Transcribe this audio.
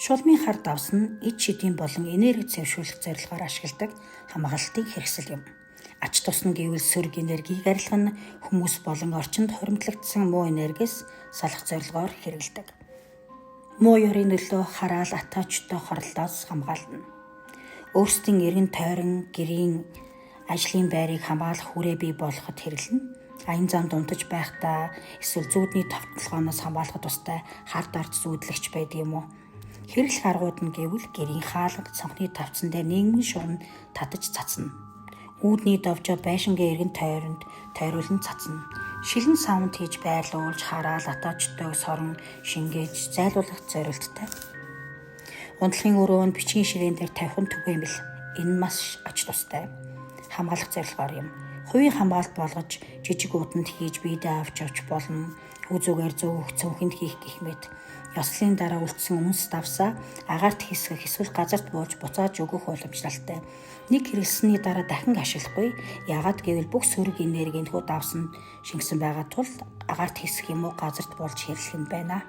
Шулмын хар давс нь эд шидийн болон энерги цэвэршүүлэх зорилгоор ашигладаг хамгаалтын хэрэгсэл юм. Ач тус нь гэвэл сөрөг энергийг арилгах нь хүмүүс болон орчинд хуримтлагдсан муу энергиэс салах зорилгоор хэрэгэлдэг. Муу ёрийн нөлөө хараал атаачтай хорлолоос хамгаална. Өөрсдийн эргэн тойрон гэрийн ажлын байрыг хамгаалах хүрээ бий болгоход хэрэглэнэ. Аян зам дунтаж байхдаа эсвэл зүүдний товтлогооноос хамгаалахад тустай хар дард зүүдлэгч байдаг юм уу? Хэрэглэх аргууд нь гэвэл гэрийн хаалга, цонхны тавцан дээр нийгмийн шуурн татаж цацна. Үүдний довжоо байшингийн эргэн тойронд тойруулан цацна. Шилэн савнд хийж байрлуулж хараал атаачтойг сорон шингээж зайлуулах зорилттой. Унтлагын өрөөнд бичгийн ширээн дээр тавих нь түгээмэл. Энэ маш ач тустай. Хамгаалах зорилгоор юм. Хувийн хамгаалалт болгож жижиг ууданд хийж биедээ авч болно. Үзүүгээр зөөх цөөхөнд хийх гэх мэт. Ёслолын дараа үлдсэн үнс давсаа агаарт хэсгэх эсвэл газарт бууж буцааж өгөх уламжлалтай. Нэг хэрэглэсний дараа дахин ашиглахгүй. Яагаад гэвэл бүх сөрөг энергийн хүү давсанд шингэсэн байгаа тул агаарт хэсгэх юм уу газарт буулж хэрэглэх юм байна.